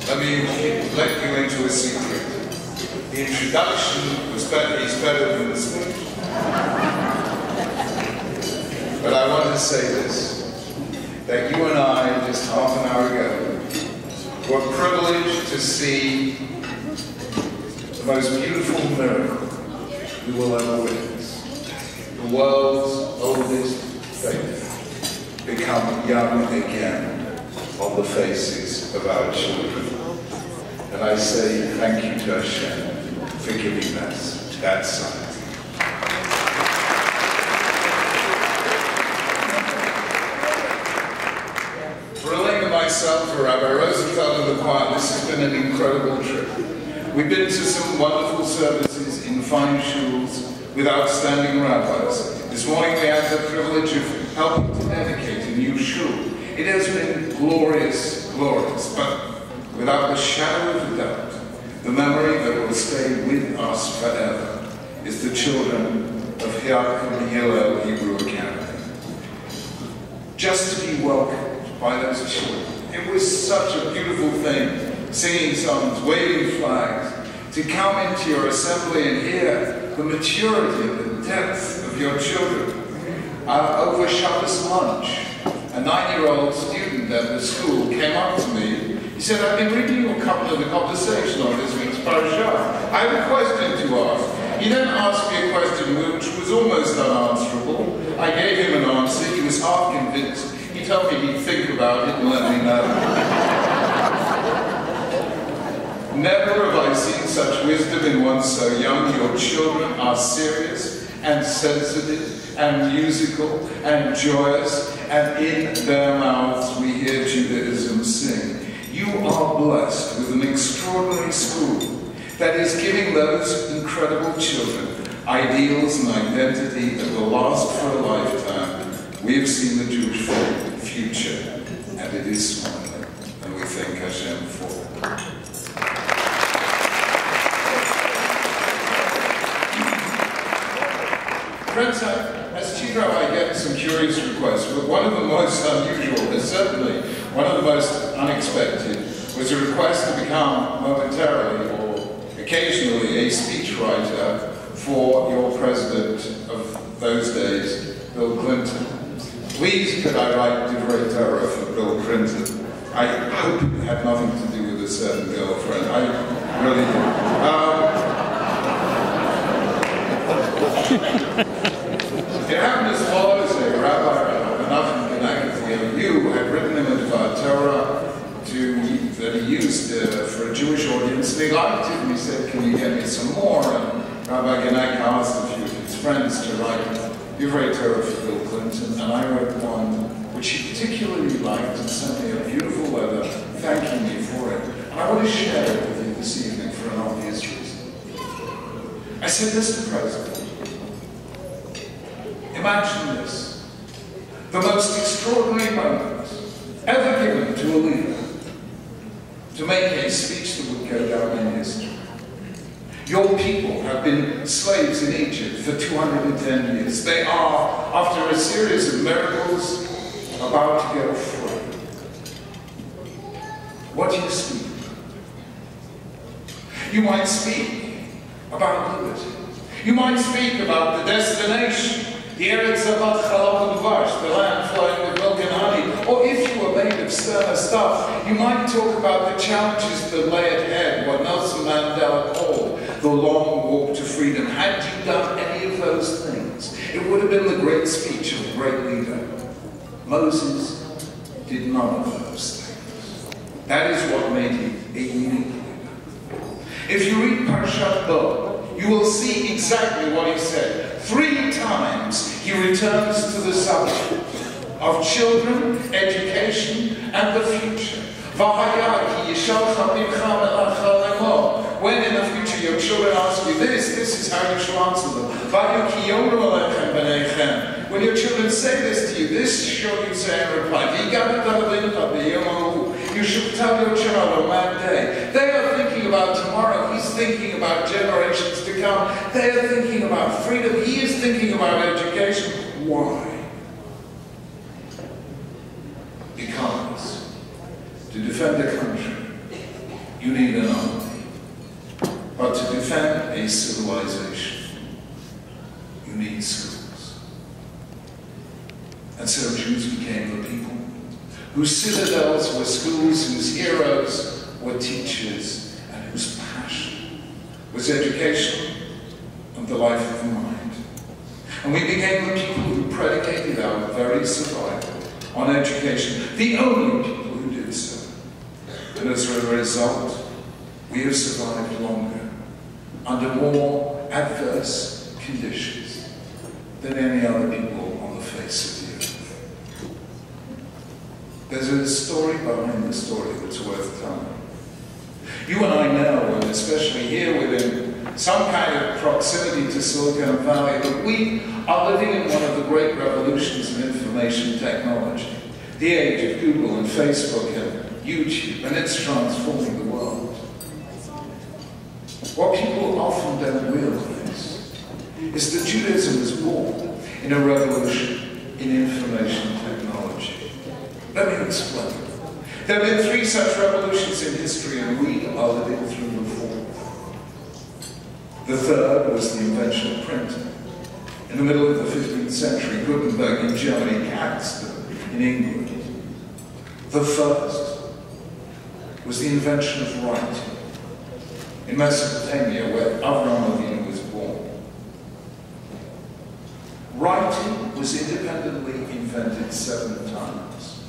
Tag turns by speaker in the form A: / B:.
A: let me let you into a secret. The introduction was better, is better than the speech. But I want to say this, that you and I, just half an hour ago, were privileged to see the most beautiful miracle we will ever witness. The world's oldest faith become young again on the faces of our children. And I say thank you to Hashem for giving us that sign. For Elaine and myself, for Rabbi Rosenfeld and the choir, this has been an incredible trip. We've been to some wonderful services in fine shuls with outstanding rabbis. This morning we had the privilege of helping to dedicate a new shul. It has been glorious, glorious, but without the shadow of a doubt, the memory that will stay with us forever is the children of Yaakov Hillel Hebrew Academy. Just to be welcomed by those children. It was such a beautiful thing, singing songs, waving flags, to come into your assembly and hear the maturity and the depth of your children. Over Shabbos lunch, a 9-year-old student at the school came up to me. He said, I've been reading a couple of the conversation on this week's parashah. I have a question to ask. He then asked me a question which was almost unanswerable. I gave him an answer. He was half convinced. He told me he'd think about it and let me know. Never have I seen such wisdom in one so young. Your children are serious and sensitive and musical and joyous, and in their mouths we hear Judaism sing. You are blessed with an extraordinary school that is giving those incredible children ideals and identity that will last for a lifetime. We have seen the Jewish future, and it is smiling, and we thank Hashem for it. Friends, as chief rabbi, I get some curious requests, but one of the most unusual, and certainly one of the most unexpected, was a request to become momentarily or occasionally a speechwriter for your president of those days, Bill Clinton. Please, could I write Divrei Torah for Bill Clinton? I hope it had nothing to do with a certain girlfriend. I really do. It happened as follows: a rabbi, you had written him a Divrei Torah that he used for a Jewish audience, and he liked it, and he said, can you get me some more? And Rabbi Genek asked a few of his friends to write Divrei Torah for Bill Clinton, and I wrote one which he particularly liked and sent me a beautiful letter thanking me for it. And I want to share it with you this evening for an obvious reason. I said this to President. Imagine this, the most extraordinary moment ever given to a leader to make a speech that would go down in history. Your people have been slaves in Egypt for 210 years. They are, after a series of miracles, about to go free. What do you speak about? You might speak about liberty. You might speak about the destination, the Eretz Zavat Chalot and Dvash, the land flowing with milk and honey. Or if you were made of sterner stuff, you might talk about the challenges that lay ahead, what Nelson Mandela called the long walk to freedom. Had you done any of those things, it would have been the great speech of a great leader. Moses did none of those things. That is what made him a unique leader. If you read Parshat Bo, you will see exactly what he said. 3 times he returns to the subject of children, education, and the future. When in the future your children ask you this is how you should answer them. When your children say this to you, this should you say in reply. You should tell your child on that day. They are thinking about tomorrow. He's thinking about generations to come. They are thinking about freedom. He is thinking about education. Why? Because to defend a country, you need an army. But to defend a civilization, you need schools. And so Jews became the people whose citadels were schools, whose heroes were teachers, and whose passion was education and the life of the mind. And we became the people who predicated our very survival on education, the only people who did so. And as a result, we have survived longer, under more adverse conditions than any other people on the face of the earth. There's a story behind the story that's worth telling. You and I know, and especially here within some kind of proximity to Silicon Valley, that we are living in one of the great revolutions in information technology, the age of Google and Facebook and YouTube, and it's transforming the world. What people often don't realize is that Judaism was born in a revolution in information technology. Let me explain. There have been 3 such revolutions in history, and we are living through the 4th. The 3rd was the invention of printing. In the middle of the 15th century, Gutenberg in Germany, Caxton in England. The 1st was the invention of writing in Mesopotamia, where Avraham Avinu was born. Writing was independently invented 7 times.